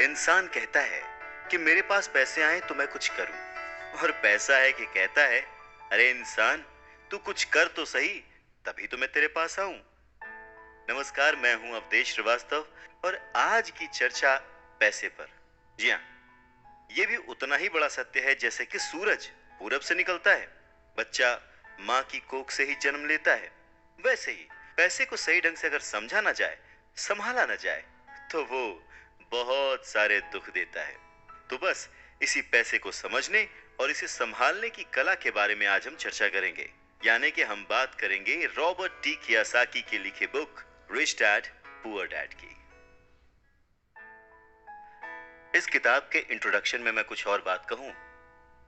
इंसान कहता है कि मेरे पास पैसे आए तो मैं कुछ करूं, और पैसा है कि कहता है, अरे इंसान, तू कुछ कर तो सही, तभी तो मैं तेरे पास आऊं। नमस्कार, मैं हूं अवधेश श्रीवास्तव और आज की चर्चा पैसे पर। जी हाँ, ये भी उतना ही बड़ा सत्य है जैसे कि सूरज पूरब से निकलता है, बच्चा माँ की कोख से ही जन्म लेता है। वैसे ही पैसे को सही ढंग से अगर समझा ना जाए, संभाला ना जाए, तो वो बहुत सारे दुख देता है। तो बस इसी पैसे को समझने और इसे संभालने की कला के बारे में आज हम चर्चा करेंगे। यानी कि हम बात करेंगे रॉबर्ट टी कियोसाकी की लिखी book rich dad poor dad की। इस किताब के इंट्रोडक्शन में मैं कुछ और बात कहूं,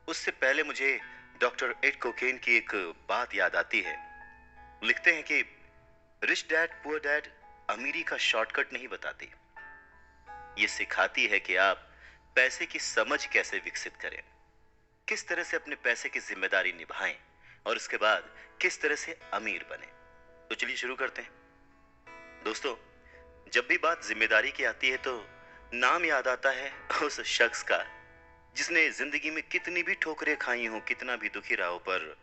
उससे पहले मुझे डॉक्टर एड कोकेन की एक बात याद आती है। लिखते हैं कि रिच डैड पुअर डैड अमीरी का शॉर्टकट नहीं बताती, ये सिखाती है कि आप पैसे की समझ कैसे विकसित करें, किस तरह से अपने पैसे की जिम्मेदारी निभाएं और उसके बाद किस तरह से अमीर बने। तो चलिए शुरू करते हैं। दोस्तों, जब भी बात जिम्मेदारी की आती है तो नाम याद आता है उस शख्स का जिसने जिंदगी में कितनी भी ठोकरें खाई हो, कितना भी दुखी रहा हो, पर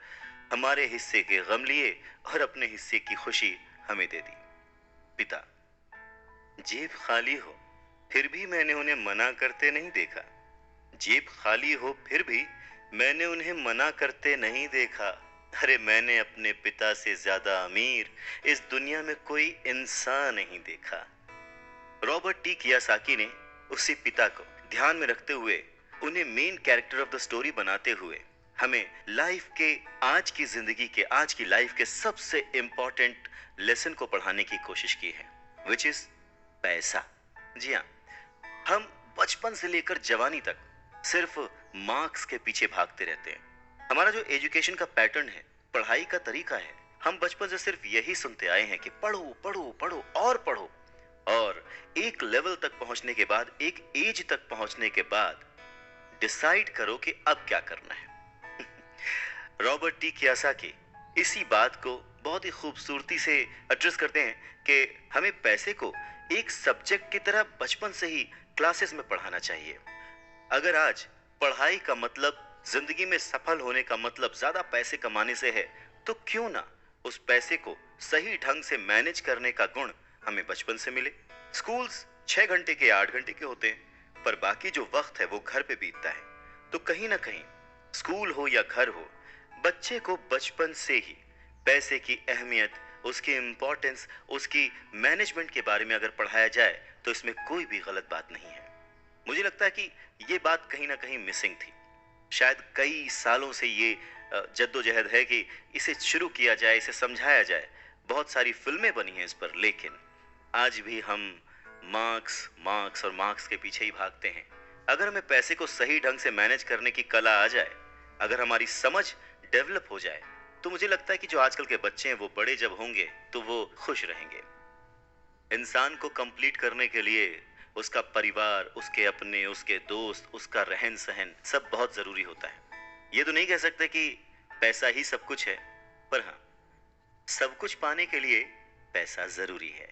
हमारे हिस्से के गम लिए और अपने हिस्से की खुशी हमें दे दी। पिता। जेब खाली हो फिर भी मैंने उन्हें मना करते नहीं देखा। जेब खाली हो फिर भी मैंने उन्हें मना करते नहीं देखा। अरे मैंने अपने पिता से ज्यादा अमीर इस दुनिया में कोई इंसान नहीं देखा। रॉबर्ट टी कियोसाकी ने उसी पिता को ध्यान में रखते हुए, उन्हें main character of the story बनाते हुए, हमें लाइफ के आज की जिंदगी के आज की लाइफ के सबसे इंपॉर्टेंट लेसन को पढ़ाने की कोशिश की है, विच इज पैसा। जी हाँ, हम बचपन से लेकर जवानी तक सिर्फ मार्क्स के पीछे भागते रहते हैं। हमारा जो एजुकेशन का पैटर्न है, पढ़ाई का तरीका है, हम बचपन से सिर्फ यही सुनते आए हैं कि पढ़ो पढ़ो पढ़ो और पढ़ो, और एक लेवल तक पहुंचने के बाद, एक एज तक पहुंचने के बाद डिसाइड करो कि अब क्या करना है। रॉबर्ट टी कियोसाकी इसी बात को बहुत ही खूबसूरती से एड्रेस करते हैं कि हमें पैसे को एक सब्जेक्ट की तरह बचपन से ही क्लासेस में पढ़ाना चाहिए। अगर आज पढ़ाई का मतलब, जिंदगी में सफल होने का मतलब ज्यादा पैसे कमाने से है, तो क्यों ना उस पैसे को सही ढंग से मैनेज करने का गुण हमें बचपन से मिले। स्कूल्स 6 घंटे के 8 घंटे के होते हैं, पर बाकी जो वक्त है वो घर पे बीतता है। तो कहीं ना कहीं स्कूल हो या घर हो, बच्चे को बचपन से ही पैसे की अहमियत, उसकी इंपॉर्टेंस, उसकी मैनेजमेंट के बारे में अगर पढ़ाया जाए तो इसमें कोई भी गलत बात नहीं है। मुझे लगता है कि ये बात कहीं ना कहीं मिसिंग थी। शायद कई सालों से ये जद्दोजहद है कि इसे शुरू किया जाए, इसे समझाया जाए। बहुत सारी फिल्में बनी हैं इस पर, लेकिन आज भी हम मार्क्स मार्क्स और मार्क्स के पीछे ही भागते हैं। अगर हमें पैसे को सही ढंग से मैनेज करने की कला आ जाए, अगर हमारी समझ डेवलप हो जाए, तो मुझे लगता है कि जो आजकल के बच्चे हैं वो बड़े जब होंगे तो वो खुश रहेंगे। इंसान को कंप्लीट करने के लिए उसका परिवार, उसके अपने, उसके दोस्त, उसका रहन सहन सब बहुत जरूरी होता है। ये तो नहीं कह सकते कि पैसा ही सब कुछ है, पर हाँ, सब कुछ पाने के लिए पैसा जरूरी है।